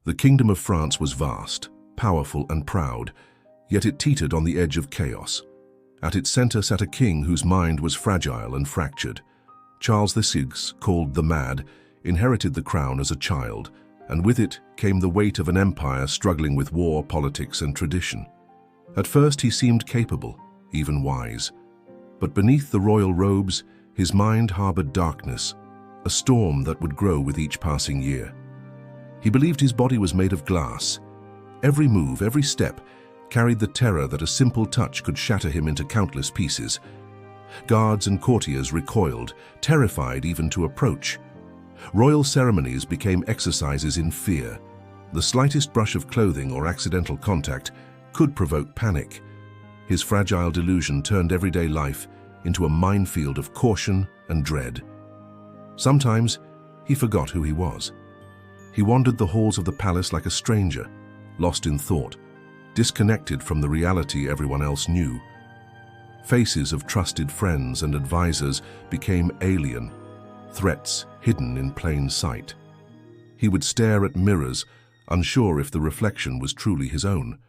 The kingdom of France was vast, powerful and proud, yet it teetered on the edge of chaos. At its center sat a king whose mind was fragile and fractured. Charles VI, called the Mad, inherited the crown as a child, and with it came the weight of an empire struggling with war, politics and tradition. At first he seemed capable, even wise. But beneath the royal robes, his mind harbored darkness, a storm that would grow with each passing year. He believed his body was made of glass. Every move, every step, carried the terror that a simple touch could shatter him into countless pieces. Guards and courtiers recoiled, terrified even to approach. Royal ceremonies became exercises in fear. The slightest brush of clothing or accidental contact could provoke panic. His fragile delusion turned everyday life into a minefield of caution and dread. Sometimes he forgot who he was. He wandered the halls of the palace like a stranger, lost in thought, disconnected from the reality everyone else knew. Faces of trusted friends and advisors became alien, threats hidden in plain sight. He would stare at mirrors, unsure if the reflection was truly his own.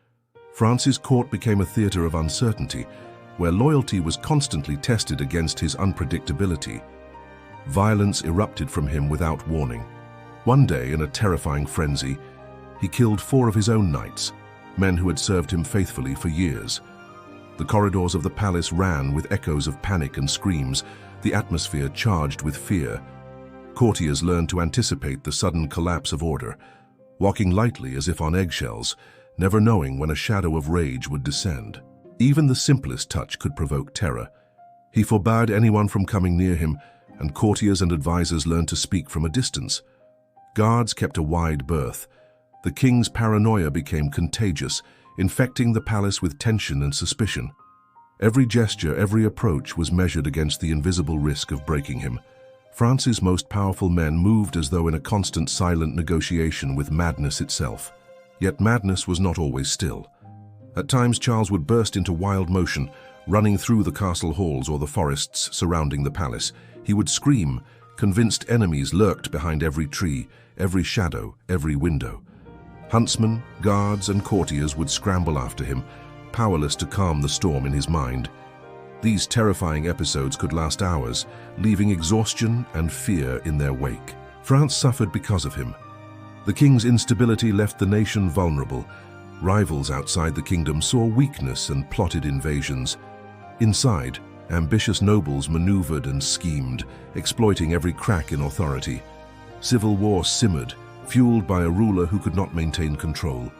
France's court became a theater of uncertainty, where loyalty was constantly tested against his unpredictability. Violence erupted from him without warning. One day, in a terrifying frenzy, he killed 4 of his own knights, men who had served him faithfully for years. The corridors of the palace ran with echoes of panic and screams, the atmosphere charged with fear. Courtiers learned to anticipate the sudden collapse of order, walking lightly as if on eggshells, never knowing when a shadow of rage would descend. Even the simplest touch could provoke terror. He forbade anyone from coming near him, and courtiers and advisors learned to speak from a distance. Guards kept a wide berth. The king's paranoia became contagious, infecting the palace with tension and suspicion. Every gesture, every approach was measured against the invisible risk of breaking him. France's most powerful men moved as though in a constant silent negotiation with madness itself. Yet madness was not always still. At times Charles would burst into wild motion, running through the castle halls or the forests surrounding the palace. He would scream, convinced enemies lurked behind every tree, every shadow, every window. Huntsmen, guards, and courtiers would scramble after him, powerless to calm the storm in his mind. These terrifying episodes could last hours, leaving exhaustion and fear in their wake. France suffered because of him. The king's instability left the nation vulnerable. Rivals outside the kingdom saw weakness and plotted invasions. Inside, ambitious nobles maneuvered and schemed, exploiting every crack in authority. Civil war simmered, fueled by a ruler who could not maintain control.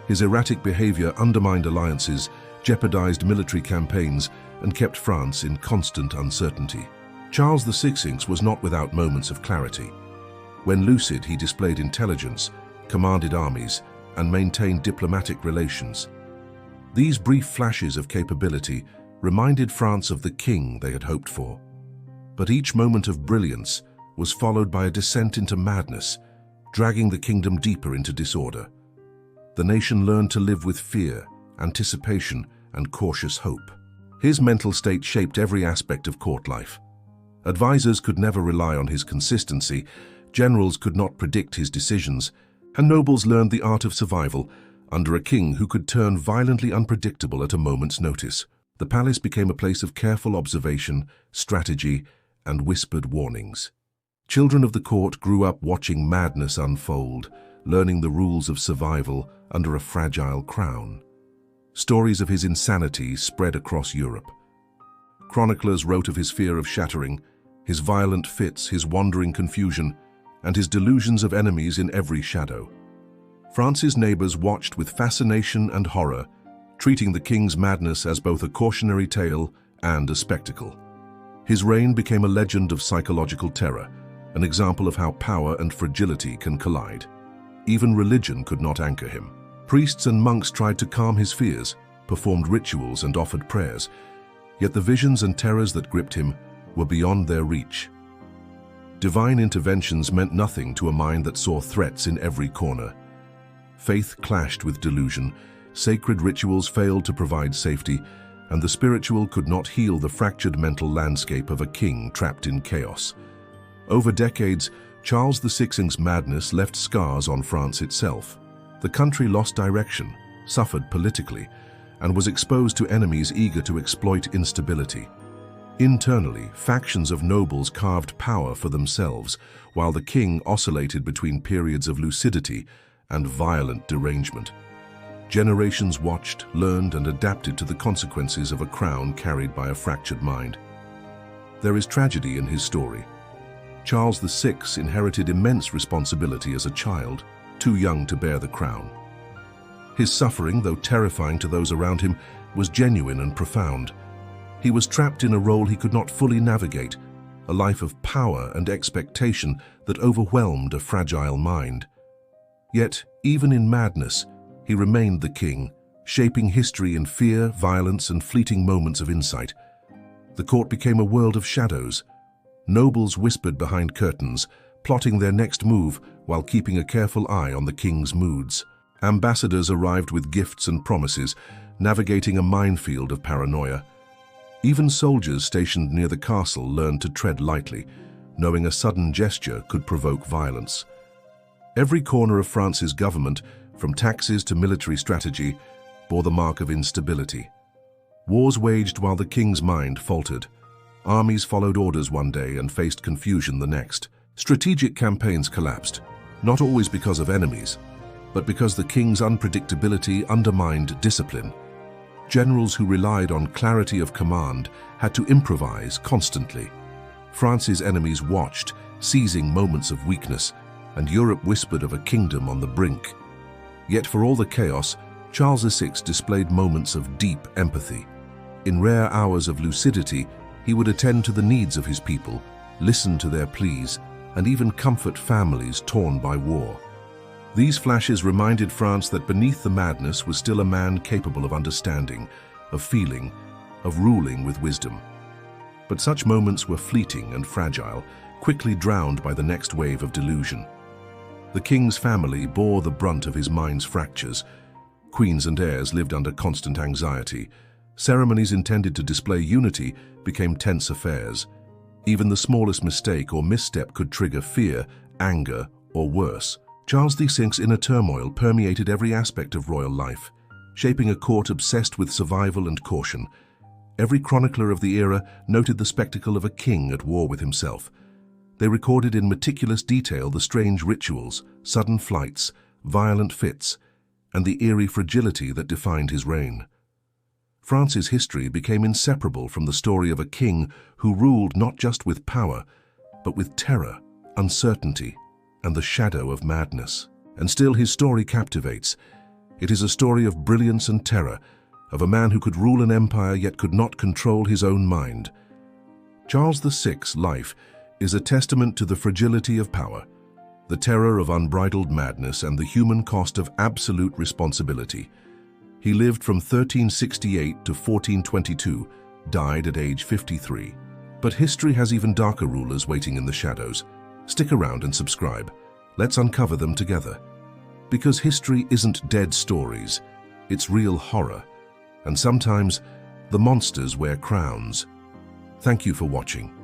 His erratic behavior undermined alliances, jeopardized military campaigns, and kept France in constant uncertainty. Charles VI was not without moments of clarity. When lucid, he displayed intelligence, commanded armies, and maintained diplomatic relations. These brief flashes of capability reminded France of the king they had hoped for. But each moment of brilliance was followed by a descent into madness, dragging the kingdom deeper into disorder. The nation learned to live with fear, anticipation, and cautious hope. His mental state shaped every aspect of court life. Advisors could never rely on his consistency, generals could not predict his decisions, and nobles learned the art of survival under a king who could turn violently unpredictable at a moment's notice. The palace became a place of careful observation, strategy, and whispered warnings. Children of the court grew up watching madness unfold, learning the rules of survival under a fragile crown. Stories of his insanity spread across Europe. Chroniclers wrote of his fear of shattering, his violent fits, his wandering confusion, and his delusions of enemies in every shadow. France's neighbors watched with fascination and horror, treating the king's madness as both a cautionary tale and a spectacle. His reign became a legend of psychological terror, an example of how power and fragility can collide. Even religion could not anchor him. Priests and monks tried to calm his fears, performed rituals and offered prayers, yet the visions and terrors that gripped him were beyond their reach. Divine interventions meant nothing to a mind that saw threats in every corner. Faith clashed with delusion, sacred rituals failed to provide safety, and the spiritual could not heal the fractured mental landscape of a king trapped in chaos. Over decades, Charles VI's madness left scars on France itself. The country lost direction, suffered politically, and was exposed to enemies eager to exploit instability. Internally, factions of nobles carved power for themselves, while the king oscillated between periods of lucidity and violent derangement. Generations watched, learned, and adapted to the consequences of a crown carried by a fractured mind. There is tragedy in his story. Charles VI inherited immense responsibility as a child, too young to bear the crown. His suffering, though terrifying to those around him, was genuine and profound. He was trapped in a role he could not fully navigate, a life of power and expectation that overwhelmed a fragile mind. Yet, even in madness, he remained the king, shaping history in fear, violence, and fleeting moments of insight. The court became a world of shadows. Nobles whispered behind curtains, plotting their next move while keeping a careful eye on the king's moods. Ambassadors arrived with gifts and promises, navigating a minefield of paranoia. Even soldiers stationed near the castle learned to tread lightly, knowing a sudden gesture could provoke violence. Every corner of France's government, from taxes to military strategy, bore the mark of instability. Wars waged while the king's mind faltered. Armies followed orders one day and faced confusion the next. Strategic campaigns collapsed, not always because of enemies, but because the king's unpredictability undermined discipline. Generals who relied on clarity of command had to improvise constantly. France's enemies watched, seizing moments of weakness, and Europe whispered of a kingdom on the brink. Yet for all the chaos, Charles VI displayed moments of deep empathy. In rare hours of lucidity, he would attend to the needs of his people, listen to their pleas, and even comfort families torn by war. These flashes reminded France that beneath the madness was still a man capable of understanding, of feeling, of ruling with wisdom. But such moments were fleeting and fragile, quickly drowned by the next wave of delusion. The king's family bore the brunt of his mind's fractures. Queens and heirs lived under constant anxiety. Ceremonies intended to display unity became tense affairs. Even the smallest mistake or misstep could trigger fear, anger, or worse. Charles VI's inner turmoil permeated every aspect of royal life, shaping a court obsessed with survival and caution. Every chronicler of the era noted the spectacle of a king at war with himself. They recorded in meticulous detail the strange rituals, sudden flights, violent fits, and the eerie fragility that defined his reign. France's history became inseparable from the story of a king who ruled not just with power, but with terror, uncertainty, and the shadow of madness. And still his story captivates. It is a story of brilliance and terror, of a man who could rule an empire yet could not control his own mind. Charles VI's life is a testament to the fragility of power, the terror of unbridled madness, and the human cost of absolute responsibility. He lived from 1368 to 1422, died at age 53. But history has even darker rulers waiting in the shadows. Stick around and subscribe. Let's uncover them together. Because history isn't dead stories, it's real horror. And sometimes, the monsters wear crowns. Thank you for watching.